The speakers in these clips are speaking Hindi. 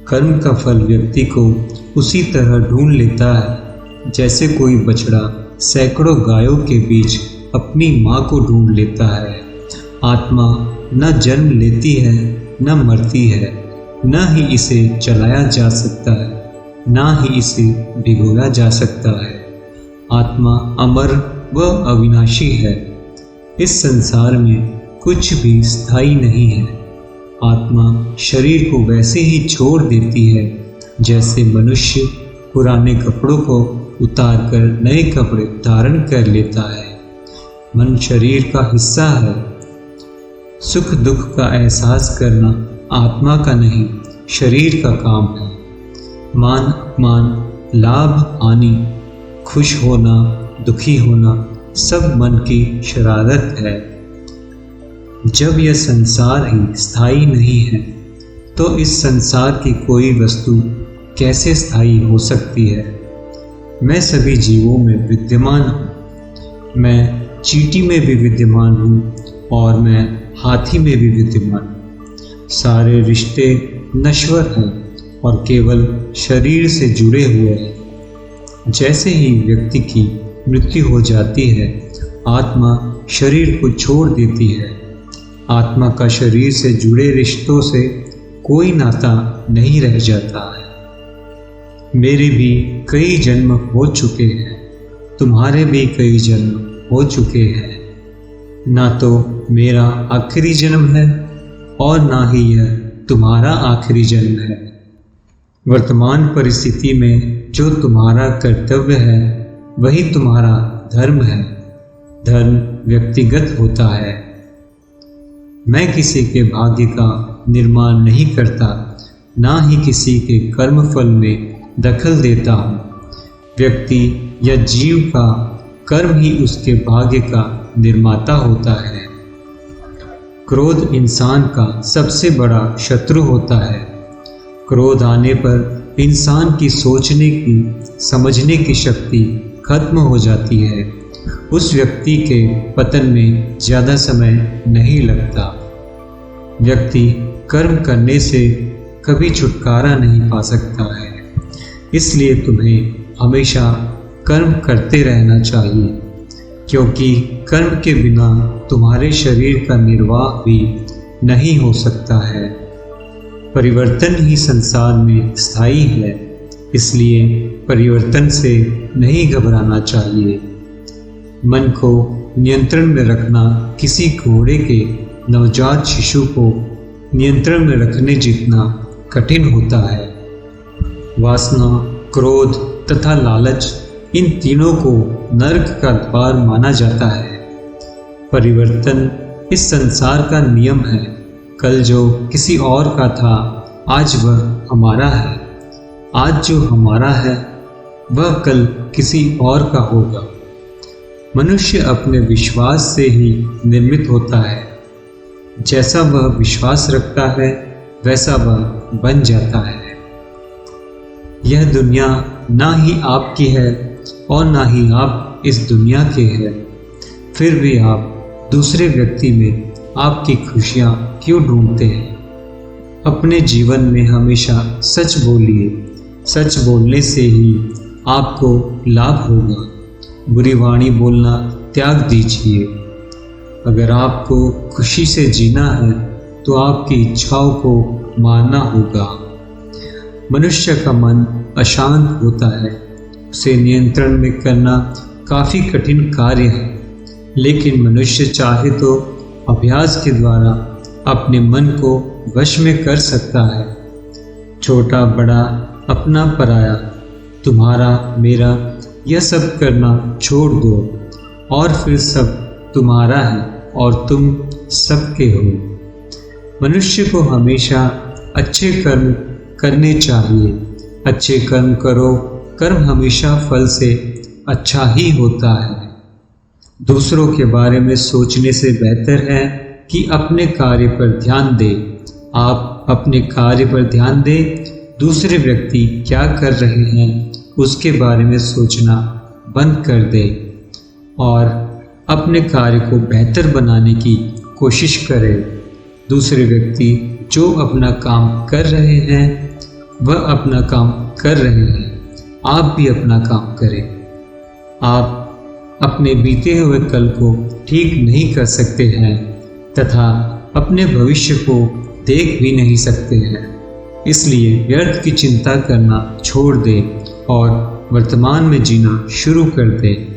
कर्म का फल व्यक्ति को उसी तरह ढूंढ लेता है जैसे कोई बछड़ा सैकड़ों गायों के बीच अपनी माँ को ढूंढ लेता है। आत्मा न जन्म लेती है न मरती है, न ही इसे चलाया जा सकता है, न ही इसे भिगोया जा सकता है। आत्मा अमर व अविनाशी है। इस संसार में कुछ भी स्थायी नहीं है। आत्मा शरीर को वैसे ही छोड़ देती है जैसे मनुष्य पुराने कपड़ों को उतारकर नए कपड़े धारण कर लेता है। मन शरीर का हिस्सा है। सुख दुख का एहसास करना आत्मा का नहीं, शरीर का काम है। मान अपमान, लाभ हानि, खुश होना, दुखी होना सब मन की शरारत है। जब यह संसार ही स्थायी नहीं है तो इस संसार की कोई वस्तु कैसे स्थायी हो सकती है। मैं सभी जीवों में विद्यमान हूँ। मैं चींटी में भी विद्यमान हूँ और मैं हाथी में भी विद्यमान हूँ। सारे रिश्ते नश्वर हैं और केवल शरीर से जुड़े हुए हैं। जैसे ही व्यक्ति की मृत्यु हो जाती है, आत्मा शरीर को छोड़ देती है। आत्मा का शरीर से जुड़े रिश्तों से कोई नाता नहीं रह जाता है। मेरे भी कई जन्म हो चुके हैं, तुम्हारे भी कई जन्म हो चुके हैं। ना तो मेरा आखिरी जन्म है और ना ही यह तुम्हारा आखिरी जन्म है। वर्तमान परिस्थिति में जो तुम्हारा कर्तव्य है वही तुम्हारा धर्म है। धर्म व्यक्तिगत होता है। मैं किसी के भाग्य का निर्माण नहीं करता, ना ही किसी के कर्मफल में दखल देता हूँ। व्यक्ति या जीव का कर्म ही उसके भाग्य का निर्माता होता है। क्रोध इंसान का सबसे बड़ा शत्रु होता है। क्रोध आने पर इंसान की सोचने की, समझने की शक्ति खत्म हो जाती है। उस व्यक्ति के पतन में ज़्यादा समय नहीं लगता। व्यक्ति कर्म करने से कभी छुटकारा नहीं पा सकता है। इसलिए तुम्हें हमेशा कर्म करते रहना चाहिए, क्योंकि कर्म के बिना तुम्हारे शरीर का निर्वाह भी नहीं हो सकता है। परिवर्तन ही संसार में स्थायी है, इसलिए परिवर्तन से नहीं घबराना चाहिए। मन को नियंत्रण में रखना किसी घोड़े के नवजात शिशु को नियंत्रण में रखने जितना कठिन होता है। वासना, क्रोध तथा लालच, इन तीनों को नरक का द्वार माना जाता है। परिवर्तन इस संसार का नियम है। कल जो किसी और का था, आज वह हमारा है। आज जो हमारा है वह कल किसी और का होगा। मनुष्य अपने विश्वास से ही निर्मित होता है। जैसा वह विश्वास रखता है वैसा वह बन जाता है। यह दुनिया ना ही आपकी है और ना ही आप इस दुनिया के हैं। फिर भी आप दूसरे व्यक्ति में आपकी खुशियाँ क्यों ढूंढते हैं? अपने जीवन में हमेशा सच बोलिए। सच बोलने से ही आपको लाभ होगा। बुरी वाणी बोलना त्याग दीजिए। अगर आपको खुशी से जीना है तो आपकी इच्छाओं को मानना होगा। मनुष्य का मन अशांत होता है। उसे नियंत्रण में करना काफ़ी कठिन कार्य है, लेकिन मनुष्य चाहे तो अभ्यास के द्वारा अपने मन को वश में कर सकता है। छोटा बड़ा, अपना पराया, तुम्हारा मेरा, यह सब करना छोड़ दो और फिर सब तुम्हारा है और तुम सबके हो। मनुष्य को हमेशा अच्छे कर्म करने चाहिए। अच्छे कर्म करो, कर्म हमेशा फल से अच्छा ही होता है। दूसरों के बारे में सोचने से बेहतर है कि अपने कार्य पर ध्यान दें। आप अपने कार्य पर ध्यान दें। दूसरे व्यक्ति क्या कर रहे हैं उसके बारे में सोचना बंद कर दें और अपने कार्य को बेहतर बनाने की कोशिश करें। दूसरे व्यक्ति जो अपना काम कर रहे हैं वह अपना काम कर रहे हैं, आप भी अपना काम करें। आप अपने बीते हुए कल को ठीक नहीं कर सकते हैं तथा अपने भविष्य को देख भी नहीं सकते हैं। इसलिए व्यर्थ की चिंता करना छोड़ दें और वर्तमान में जीना शुरू कर दें।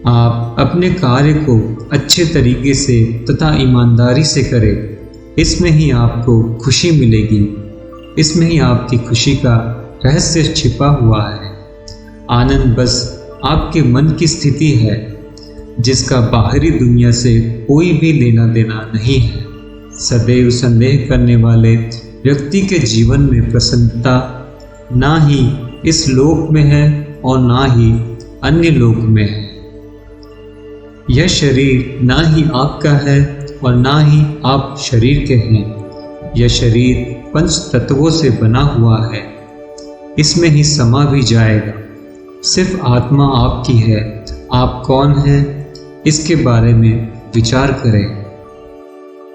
आप अपने कार्य को अच्छे तरीके से तथा ईमानदारी से करें। इसमें ही आपको खुशी मिलेगी। इसमें ही आपकी खुशी का रहस्य छिपा हुआ है। आनंद बस आपके मन की स्थिति है, जिसका बाहरी दुनिया से कोई भी लेना देना नहीं है। सदैव संदेह करने वाले व्यक्ति के जीवन में प्रसन्नता ना ही इस लोक में है और ना ही अन्य लोक में है। यह शरीर ना ही आपका है और ना ही आप शरीर के हैं। यह शरीर पंच तत्वों से बना हुआ है। इसमें ही समा भी जाएगा। सिर्फ आत्मा आपकी है। आप कौन हैं, इसके बारे में विचार करें।